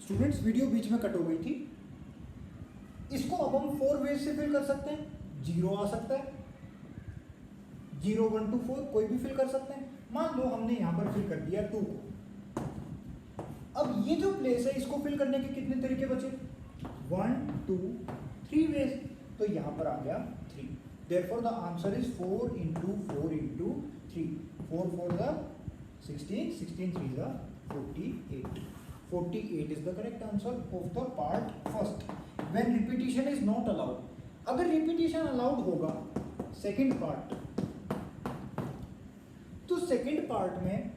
Students video बीच में cut हो गई थी। इसको अब हम 4 वेज से फिल कर सकते हैं। 0 आ सकता है, 0 1 2 4 कोई भी फिल कर सकते हैं। मान लो हमने यहाँ पर फिल कर दिया 2 को। अब ये जो प्लेस है इसको फिल करने के कितने तरीके बचे? 1 2 3 वेज। तो यहाँ पर आ गया 3। Therefore the answer is 4 into 4 into 3. 4 4 the 16, 16 3 the 48. 48 is the correct answer of the part first. When repetition is not allowed. अगर repetition allowed होगा second part, तो second part में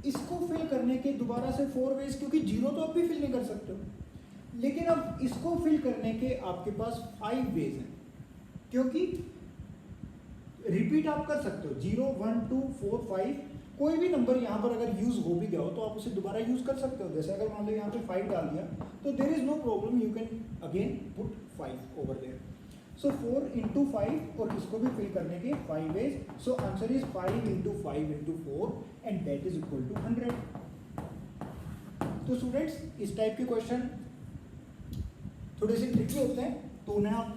इसको फिल करने के दोबारा से 4 वेज, क्योंकि 0 तो आप भी फिल नहीं कर सकते हो, लेकिन अब इसको फिल करने के आपके पास 5 वेज हैं, क्योंकि रिपीट आप कर सकते हो। 0 1 2 4 5 कोई भी नंबर यहाँ पर अगर यूज हो भी गया हो तो आप उसे दोबारा यूज कर सकते हो। जैसे अगर मान लो यहाँ पे 5 डाल दिया तो there is no problem, you can again put 5 over there. So 4 into 5 और इसको भी फिल करने के 5 ways. So answer is 5 into 5 into 4 and that is equal to 100। तो स्टूडेंट्स इस टाइप के क्वेश्चन थोड़े से ट्रिकी होते हैं, तो उन्हें आप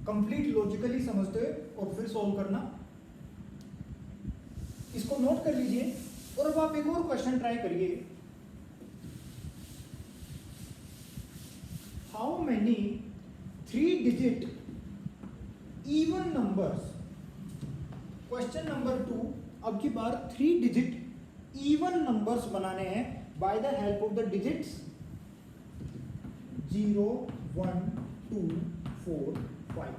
कंप्लीट लॉजिकली समझते हुए और फिर सॉल्व करना। इसको नोट कर लीजिए और अब आप एक और क्वेश्चन ट्राई करिए। How many 3 digit even numbers, question number 2, अब की बार 3 डिजिट इवन नंबर्स बनाने हैं by the help of the digits 0 1 2 4 5।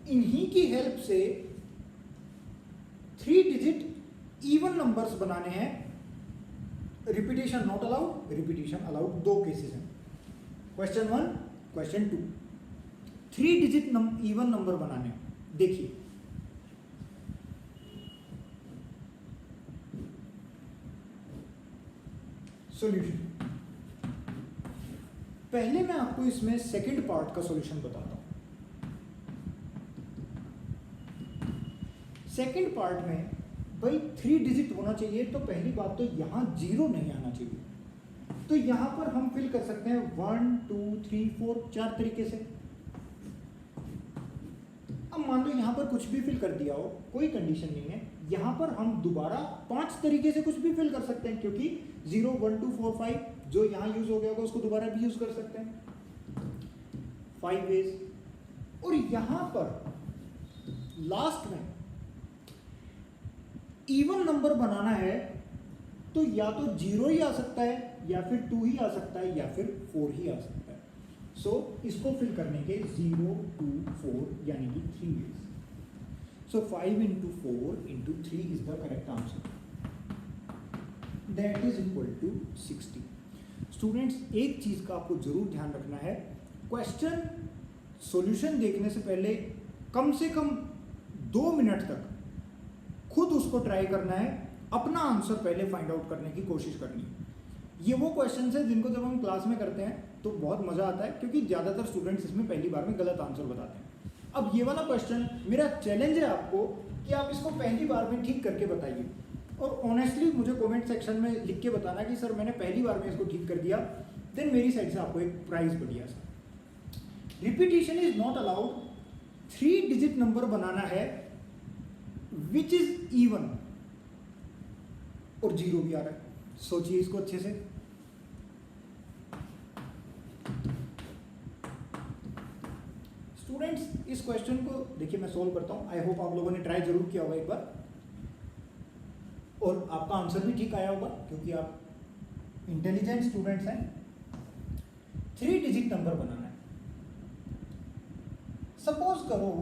इन्हीं की हेल्प से 3 डिजिट इवन नंबर्स बनाने हैं। Repetition not allowed, repetition allowed, 2 cases हैं। Question 1, question 2, 3 digit even number बनाने हैं। देखिए सॉल्यूशन। पहले मैं आपको इसमें सेकंड पार्ट का सॉल्यूशन बताता हूं। सेकंड पार्ट में भाई 3 डिजिट होना चाहिए, तो पहली बात तो यहां 0 नहीं आना चाहिए। तो यहां पर हम फिल कर सकते हैं 1 2 3 4 4 तरीके से। अब मान लो यहां पर कुछ भी फिल कर दिया हो, कोई कंडीशन नहीं है। यहां पर हम दोबारा 5 तरीके से कुछ भी फिल कर सकते हैं, क्योंकि 0 1 2 4 5 जो यहां यूज हो गया होगा उसको दोबारा भी यूज कर सकते हैं। 5 वेज। और यहां पर लास्ट में इवन नंबर बनाना है तो या तो 0 ही आ सकता है, या फिर 2 ही आ सकता है, या फिर 4 ही आ सकता है। सो इसको फिल करने के 0 2 4 यानी कि 3 veg. So 5 into 4 into 3 is the correct answer. That is equal to 60. Students एक चीज का आपको जरूर ध्यान रखना है, क्वेश्चन सॉल्यूशन देखने से पहले कम से कम 2 मिनट तक खुद उसको ट्राई करना है, अपना आंसर पहले फाइंड आउट करने की कोशिश करनी है। ये वो क्वेश्चन है जिनको जब हम क्लास में करते हैं तो बहुत मजा आता है, क्योंकि ज्यादातर स्टूडेंट्स इसमें पहली बार में गलत आंसर बताते हैं। अब ये वाला क्वेश्चन मेरा चैलेंज है आपको कि आप इसको पहली बार में ठीक करके बताइए, और ऑनेस्टली मुझे कमेंट सेक्शन में लिख के बताना कि सर मैंने पहली बार में इसको ठीक कर दिया, देन मेरी साइड से आपको एक प्राइज बढ़िया सा। Repetition is not allowed. 3 digit number बनाना है विच इज इवन, और 0 भी आ रहा है। सोचिए इसको अच्छे से। स्टूडेंट्स इस क्वेश्चन को देखिए मैं सोल्व करता हूं। आई होप आप लोगों ने ट्राई जरूर किया होगा एक बार, और आपका आंसर भी ठीक आया होगा, क्योंकि आप इंटेलिजेंट स्टूडेंट्स हैं। 3 डिजिट नंबर बनाना है। सपोज करो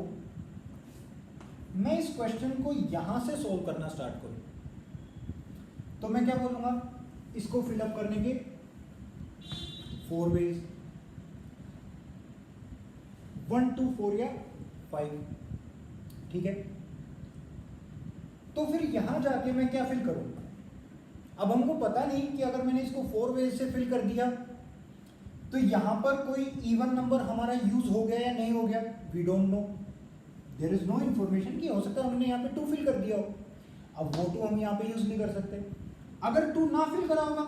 मैं इस क्वेश्चन को यहां से सोल्व करना स्टार्ट करूं, तो मैं क्या बोलूंगा, इसको फिलअप करने के 4 वेज, 1 2 4 या 5, ठीक है। तो फिर यहां जाके मैं क्या फिल करूं? अब हमको पता नहीं कि अगर मैंने इसको 4 वेज से फिल कर दिया तो यहां पर कोई इवन नंबर हमारा यूज हो गया या नहीं हो गया, we don't know, there is no information. कि हो सकता है हमने यहाँ पे 2 फिल कर दिया हो, अब वो 2 हम यहाँ पे यूज नहीं कर सकते। अगर 2 ना फिल करा होगा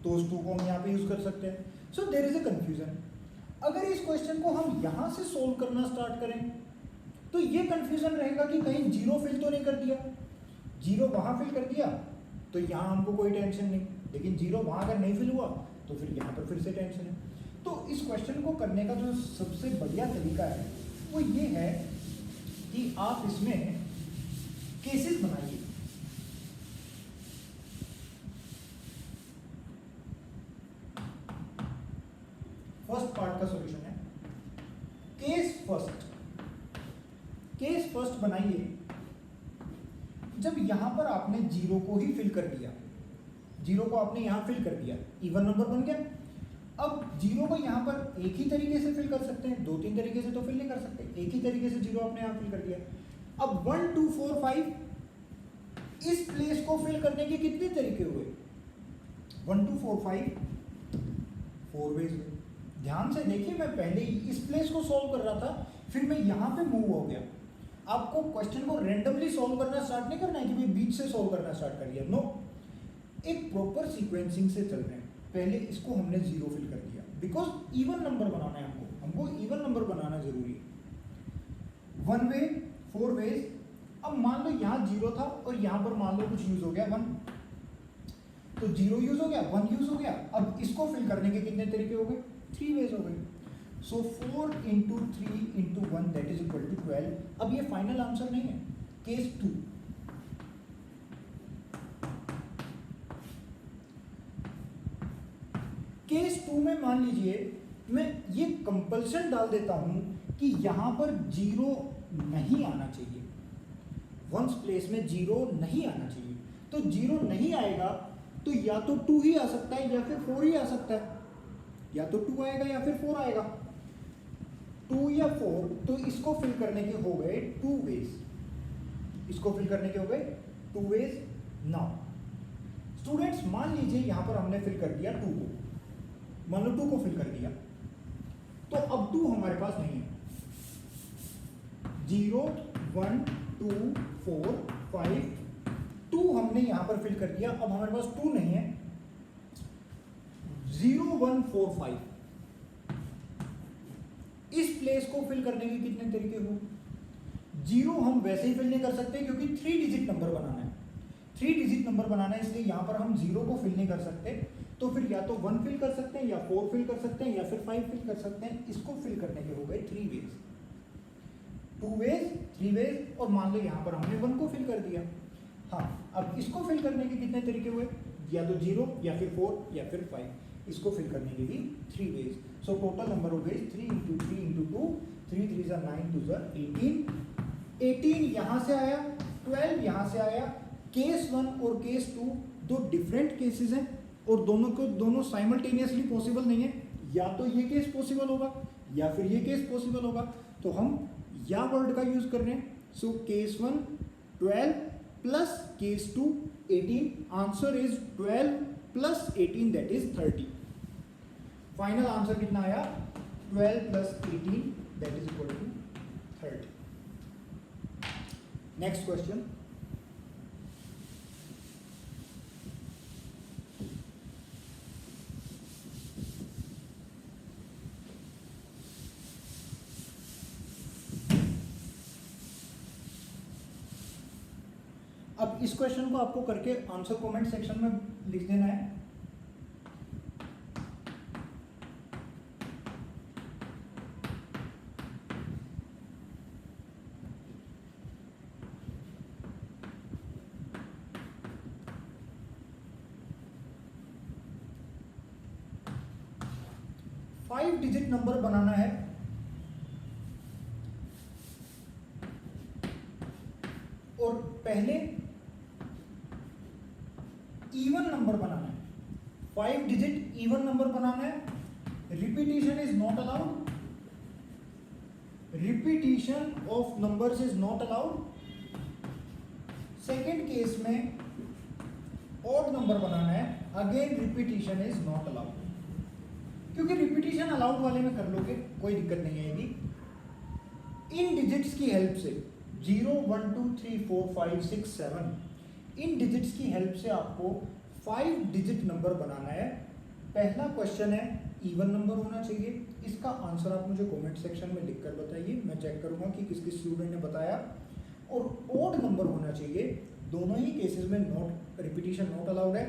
तो उस 2 को हम यहाँ पे यूज कर सकते हैं। So there is a confusion. अगर इस क्वेश्चन को हम यहाँ से सोल्व करना स्टार्ट करें तो ये कंफ्यूजन रहेगा कि कहीं 0 फिल तो नहीं कर दिया। 0 वहाँ फिल कर दिया तो यहाँ हमको कोई टेंशन नहीं, लेकिन 0 वहाँ अगर नहीं फिल हुआ तो फिर यहाँ पर फिर से टेंशन है। तो इस क्वेश्चन को करने का जो सबसे बढ़िया तरीका है वो ये है कि आप इसमें केसेस बनाइए। फर्स्ट पार्ट का सॉल्यूशन है केस फर्स्ट। केस फर्स्ट बनाइए जब यहां पर आपने 0 को ही फिल कर दिया, 0 को आपने यहां फिल कर दिया, इवन नंबर बन गया। अब 0 को यहां पर एक ही तरीके से फिल कर सकते हैं, 2-3 तरीके से तो फिल नहीं कर सकते, एक ही तरीके से 0 आपने यहां फिल कर दिया। अब 1 2 4 5 इस प्लेस को फिल करने के कितने तरीके हुए? 1 2 4 5 4 वेज हुए। ध्यान से देखिए, मैं पहले ही इस प्लेस को सॉल्व कर रहा था, फिर मैं यहां पे मूव हो गया। आपको क्वेश्चन को रैंडमली सॉल्व करना स्टार्ट नहीं करना है कि भाई बीच से सॉल्व करना स्टार्ट करिए, नो, एक प्रॉपर सीक्वेंसिंग से चल रहे हैं। पहले इसको हमने 0 फिल कर दिया बिकॉज इवन नंबर बनाना है हमको इवन नंबर बनाना जरूरी है। 1 वे 4 वेज। अब मान लो यहाँ 0 था और यहाँ पर मान लो कुछ यूज हो गया 1, तो 0 यूज हो गया, 1 यूज हो गया। अब इसको फिल करने के कितने तरीके हो गए? 3 वेज हो गए। So 4 into 3 into 1 that is equal to 12। अब ये फाइनल आंसर नहीं है, केस 2। केस 2 में मान लीजिए मैं ये कंपल्सन डाल देता हूं कि यहां पर 0 नहीं आना चाहिए, वंस प्लेस में 0 नहीं आना चाहिए। तो 0 नहीं आएगा तो या तो 2 ही आ सकता है या फिर 4 ही आ सकता है, या तो 2 आएगा या फिर 4 आएगा, 2 या 4। तो इसको फिल करने के हो गए 2 वेज, इसको फिल करने के हो गए 2 वेज। नाउ स्टूडेंट्स मान लीजिए यहां पर हमने फिल कर दिया 2 को, मान लो 2 को फिल कर दिया, तो अब 2 हमारे पास नहीं है। 0 1 2 4 5 2 हमने यहां पर फिल कर दिया, अब हमारे पास 2 नहीं है। 0 1 4 5 इस प्लेस को फिल करने के कितने तरीके हो? 0 हम वैसे ही फिल नहीं कर सकते क्योंकि 3 डिजिट नंबर बनाना है, 3 डिजिट नंबर बनाना है, इसलिए यहां पर हम 0 को फिल नहीं कर सकते। तो फिर या तो 1 फिल कर सकते हैं या 4 फिल कर सकते हैं या फिर 5 फिल कर सकते हैं। इसको फिल करने के हो गए 3 वेज, 2 वेज 3 वेज। और मान लो यहां पर हमने 1 को फिल कर दिया। हाँ, अब इसको फिल करने के कितने तरीके हुए? या तो 0 या फिर 4 या फिर 5। इसको फिल करने के भी 3 वेज। सो टोटल नंबर हो गए 3 इंटू 3 इंटू 2, 3 3 9 2 18। 18 यहां से आया, 12 यहां से आया। केस 1 और केस 2 दो डिफरेंट केसेस हैं और दोनों साइमल्टेनियसली पॉसिबल नहीं है। या तो ये केस पॉसिबल होगा या फिर ये केस पॉसिबल होगा, तो हम या वर्ड का यूज कर रहे हैं। So case 1 12 plus case 2 18। Answer is 12 plus 18 that is 30। Final answer कितना आया? 12 plus 18 that is equal to 30। Next question. अब इस क्वेश्चन को आपको करके आंसर कमेंट सेक्शन में लिख देना है। फाइव डिजिट नंबर बनाना है और पहले इवन नंबर बनाना है। 5 डिजिट इवन नंबर बनाना है। Repetition is not allowed, repetition of numbers is not allowed. Second case में ऑड नंबर बनाना है, again repetition is not allowed. क्योंकि रिपीटिशन अलाउड वाले में कर लोगे कोई दिक्कत नहीं आएगी। इन डिजिट्स की हेल्प से 0 1 2 3 4 5 6 7 इन डिजिट्स की हेल्प से आपको 5 डिजिट नंबर बनाना है। पहला क्वेश्चन है इवन नंबर होना चाहिए। इसका आंसर आप मुझे कमेंट सेक्शन में लिखकर बताइए, मैं चेक करूंगा कि किस किस स्टूडेंट ने बताया। और ओड नंबर होना चाहिए। दोनों ही केसेस में नोट रिपीटिशन नोट अलाउड है।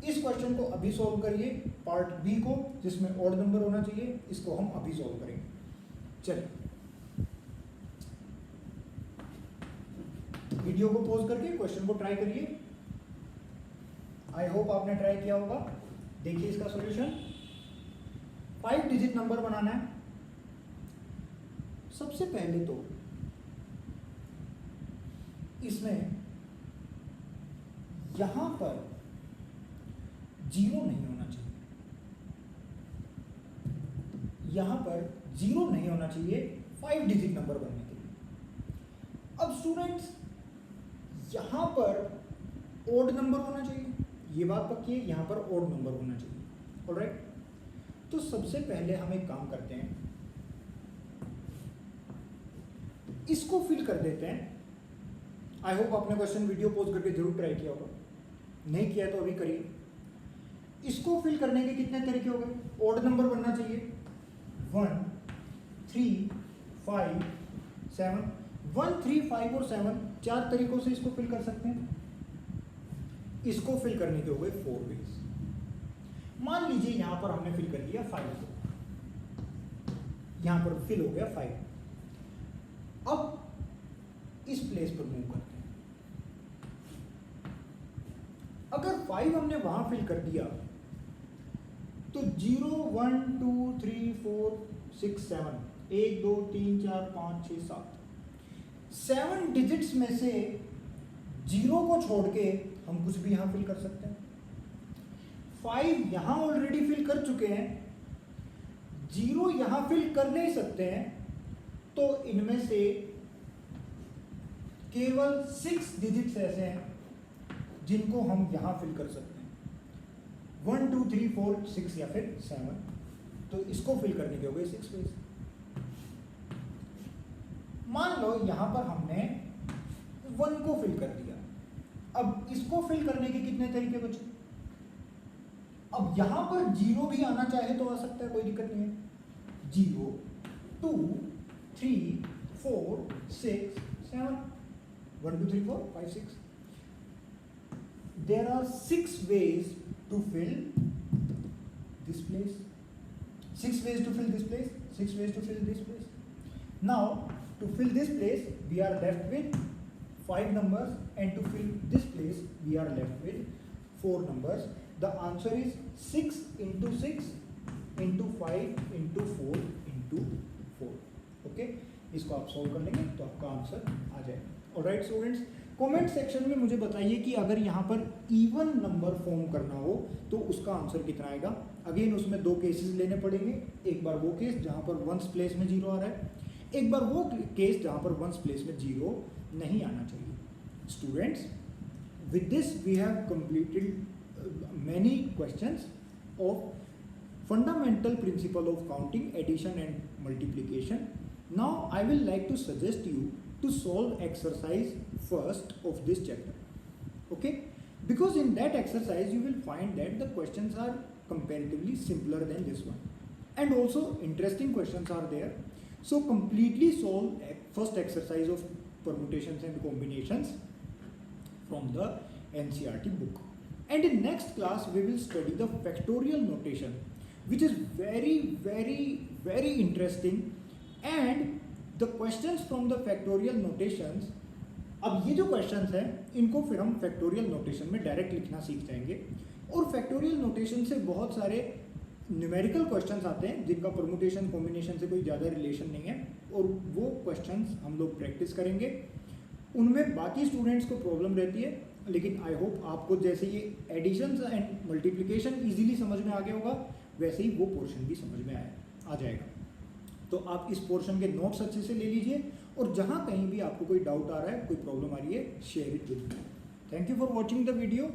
इस क्वेश्चन को अभी सॉल्व करिए, पार्ट बी को, जिसमें ओड नंबर होना चाहिए, इसको हम अभी सॉल्व करेंगे। चलिए वीडियो को पॉज करके क्वेश्चन को ट्राई करिए। आई होप आपने ट्राई किया होगा। देखिए इसका सॉल्यूशन। 5 डिजिट नंबर बनाना है। सबसे पहले तो इसमें यहां पर 0 नहीं होना चाहिए, यहां पर 0 नहीं होना चाहिए 5 डिजिट नंबर बनने के लिए। अब स्टूडेंट्स यहां पर ओड नंबर होना चाहिए, ये बात पक्की है, यहां पर ओड नंबर होना चाहिए। ऑलराइट, तो सबसे पहले हम एक काम करते हैं, इसको फिल कर देते हैं। आई होप आपने क्वेश्चन वीडियो पॉज करके जरूर ट्राई किया होगा, नहीं किया तो अभी करिए। इसको फिल करने के कितने तरीके हो गए? ओड नंबर बनना चाहिए 1, 3, 5, 7। 1, 3, 5 और 7 4 तरीकों से इसको फिल कर सकते हैं। इसको फिल करने के हो गए 4 वेज। मान लीजिए यहां पर हमने फिल कर दिया 5 को, यहां पर फिल हो गया 5। अब इस प्लेस पर मूव करते हैं। अगर 5 हमने वहां फिल कर दिया तो 0, 1, 2, 3, 4, 6, 7, 1, 2, 3, 4, 5, 6, 7 7 डिजिट्स में से 0 को छोड़ के हम कुछ भी यहां फिल कर सकते हैं। 5 यहां ऑलरेडी फिल कर चुके हैं, 0 यहां फिल कर नहीं सकते हैं, तो इनमें से केवल 6 डिजिट्स ऐसे हैं जिनको हम यहां फिल कर सकते हैं। 1, 2, 3, 4, 6 या फिर 7। तो इसको फिल करने के हो गए 6 वेज। मान लो यहां पर हमने 1 को फिल कर दिया। अब इसको फिल करने के कितने तरीके बचे? अब यहां पर 0 भी आना चाहे तो आ सकता है, कोई दिक्कत नहीं है। 0, 2, 3, 4, 6, 7, 1, 2, 3, 4, 5, 6। There are 6 ways to fill this place. 6 ways to fill this place. 6 ways to fill this place. Now, to fill this place, we are left with 5 numbers, and to fill this place, we are left with 4 numbers. The answer is 6 into 6 into 5 into 4 into 4. Okay? इसको आप solve कर लेंगे तो आपका answer आ जाएगा। Alright students, comment section में मुझे बताइए कि अगर यहाँ पर इवन नंबर फॉर्म करना हो तो उसका आंसर कितना आएगा। अगेन उसमें 2 केसेस लेने पड़ेंगे। एक बार वो केस जहाँ पर 1s प्लेस में 0 आ रहा है, एक बार वो केस जहाँ पर 1s प्लेस में 0 नहीं आना चाहिए। Students, with this we have completed many questions of fundamental principle of counting, addition and multiplication. Now I will like to suggest you to solve exercise first of this chapter. Okay? Because in that exercise you will find that the questions are comparatively simpler than this one, and also interesting questions are there. So completely solve first exercise of permutations and combinations from the NCERT book. And in next class we will study the factorial notation, which is very very very interesting, and the questions from the factorial notations, अब ये जो questions हैं इनको फिर हम factorial notation में direct लिखना सीख जाएंगे। और फैक्टोरियल नोटेशन से बहुत सारे न्यूमेरिकल क्वेश्चंस आते हैं जिनका परमुटेशन कॉम्बिनेशन से कोई ज़्यादा रिलेशन नहीं है, और वो क्वेश्चंस हम लोग प्रैक्टिस करेंगे। उनमें बाकी स्टूडेंट्स को प्रॉब्लम रहती है, लेकिन आई होप आपको जैसे ये एडिशन एंड मल्टीप्लिकेशन इजीली समझ में आ गया होगा, वैसे ही वो पोर्शन भी समझ में आ जाएगा। तो आप इस पोर्शन के नोट्स अच्छे से ले लीजिए, और जहाँ कहीं भी आपको कोई डाउट आ रहा है, कोई प्रॉब्लम आ रही है, share it with me. Thank you for watching the video.